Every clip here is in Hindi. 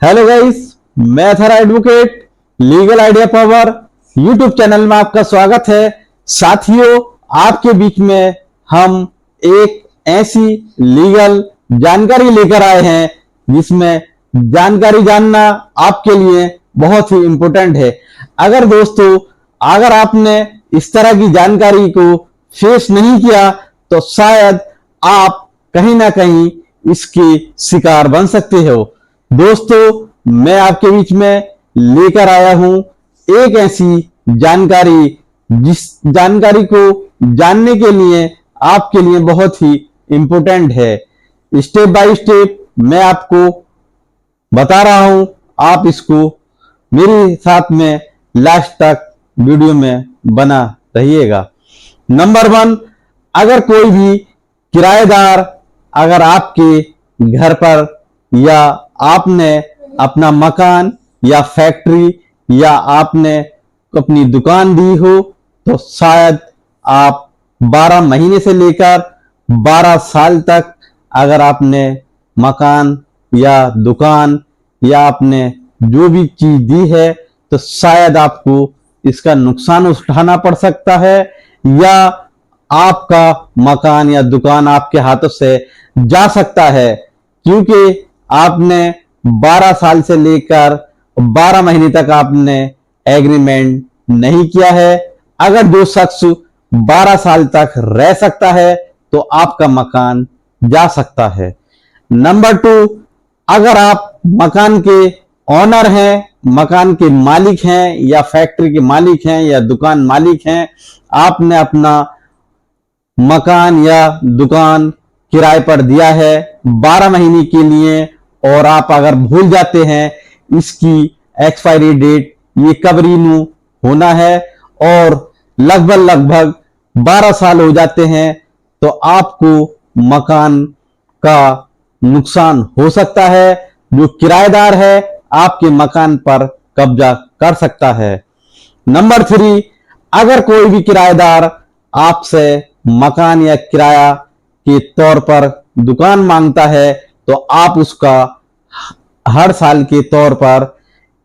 हेलो गाइस, मैं थरा advocate legal idea power YouTube channel में आपका स्वागत है। साथियों, आपके बीच में हम एक ऐसी लीगल जानकारी लेकर आए हैं जिसमें जानकारी जानना आपके लिए बहुत ही इंपॉर्टेंट है। अगर आपने इस तरह की जानकारी को फेस नहीं किया तो शायद आप कहीं ना कहीं इसके शिकार बन सकते हो। दोस्तों, मैं आपके बीच में लेकर आया हूं एक ऐसी जानकारी जिस जानकारी को जानने के लिए आपके लिए बहुत ही इंपॉर्टेंट है। स्टेप बाय स्टेप मैं आपको बता रहा हूं, आप इसको मेरे साथ में लास्ट तक वीडियो में बना रहिएगा। नंबर 1, अगर कोई भी किराएदार अगर आपके घर पर या आपने अपना मकान या फैक्ट्री या आपने अपनी दुकान दी हो तो शायद आप 12 महीने से लेकर 12 साल तक अगर आपने मकान या दुकान या आपने जो भी चीज दी है तो शायद आपको इसका नुकसान उठाना पड़ सकता है या आपका मकान या दुकान आपके हाथों से जा सकता है, क्योंकि आपने 12 साल से लेकर 12 महीने तक आपने एग्रीमेंट नहीं किया है। अगर जो शख्स 12 साल तक रह सकता है तो आपका मकान जा सकता है। नंबर 2, अगर आप मकान के ऑनर हैं, मकान के मालिक हैं या फैक्ट्री के मालिक हैं या दुकान मालिक हैं, आपने अपना मकान या दुकान किराए पर दिया है 12 महीने के लिए और आप अगर भूल जाते हैं इसकी एक्सपायरी डेट ये कब रिन्यू होना है और लगभग 12 साल हो जाते हैं तो आपको मकान का नुकसान हो सकता है। जो किराएदार है आपके मकान पर कब्जा कर सकता है। नंबर 3, अगर कोई भी किराएदार आपसे मकान या किराया के तौर पर दुकान मांगता है तो आप उसका हर साल के तौर पर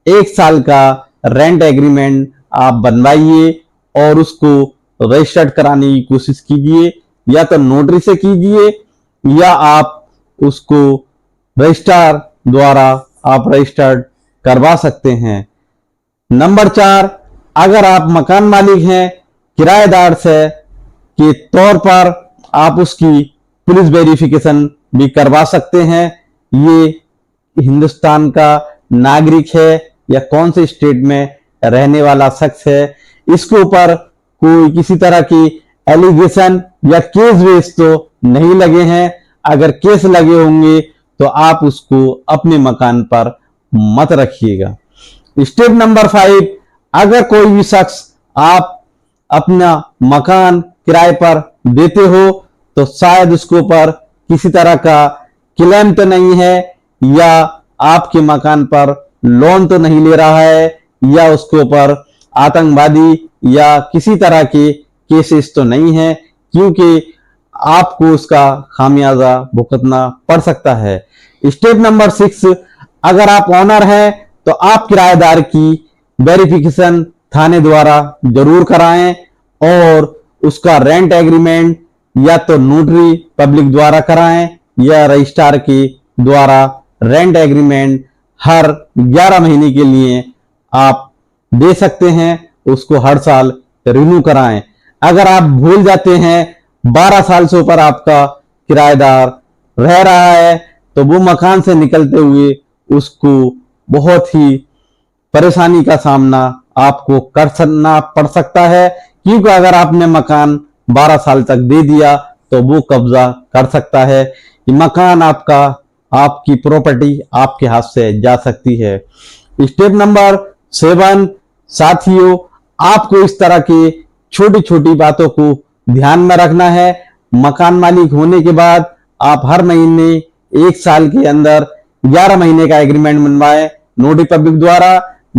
1 साल का रेंट एग्रीमेंट आप बनवाइए और उसको रजिस्टर्ड कराने की कोशिश कीजिए, या तो नोटरी से कीजिए या आप उसको रजिस्ट्रार द्वारा आप रजिस्टर्ड करवा सकते हैं। नंबर 4, अगर आप मकान मालिक हैं, किराएदार से के तौर पर आप उसकी पुलिस वेरिफिकेशन भी करवा सकते हैं। ये हिंदुस्तान का नागरिक है या कौन से स्टेट में रहने वाला शख्स है, इसके ऊपर कोई किसी तरह की एलिगेशन या केस वेस तो नहीं लगे हैं। अगर केस लगे होंगे तो आप उसको अपने मकान पर मत रखिएगा। स्टेप नंबर 5, अगर कोई भी शख्स आप अपना मकान किराए पर देते हो तो शायद उसके ऊपर किसी तरह का क्लेम तो नहीं है या आपके मकान पर लोन तो नहीं ले रहा है या उसके ऊपर आतंकवादी या किसी तरह के केसेस तो नहीं है, क्योंकि आपको उसका खामियाजा भुगतना पड़ सकता है। स्टेप नंबर 6, अगर आप ऑनर हैं तो आप किराएदार की वेरिफिकेशन थाने द्वारा जरूर कराएं और उसका रेंट एग्रीमेंट या तो नोटरी पब्लिक द्वारा कराएं या रजिस्ट्रार के द्वारा रेंट एग्रीमेंट हर 11 महीने के लिए आप दे सकते हैं, उसको हर साल रिन्यू कराएं। अगर आप भूल जाते हैं 12 साल से ऊपर आपका किराएदार रह रहा है तो वो मकान से निकलते हुए उसको बहुत ही परेशानी का सामना आपको करना पड़ सकता है, क्योंकि अगर आपने मकान 12 साल तक दे दिया तो वो कब्जा कर सकता है। ये मकान आपकी प्रॉपर्टी आपके हाथ से जा सकती है। स्टेप नंबर 7, साथियों, आपको इस तरह के छोटी छोटी बातों को ध्यान में रखना है। मकान मालिक होने के बाद आप हर महीने 1 साल के अंदर 11 महीने का एग्रीमेंट बनवाएं नोटरी पब्लिक द्वारा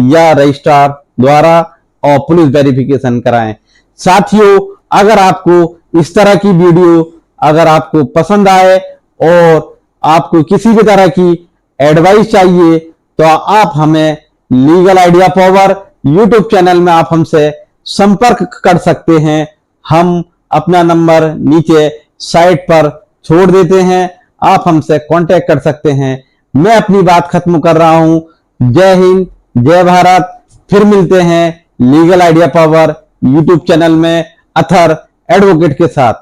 या रजिस्ट्रार द्वारा और पुलिस वेरिफिकेशन कराएं। साथियों, अगर आपको इस तरह की वीडियो अगर आपको पसंद आए और आपको किसी भी तरह की एडवाइस चाहिए तो आप हमें legal idea power YouTube channel में आप हमसे संपर्क कर सकते हैं। हम अपना नंबर नीचे साइट पर छोड़ देते हैं, आप हमसे कांटेक्ट कर सकते हैं। मैं अपनी बात खत्म कर रहा हूं। जय हिंद, जय भारत। फिर मिलते हैं legal idea power YouTube channel में अथर एडवोकेट के साथ।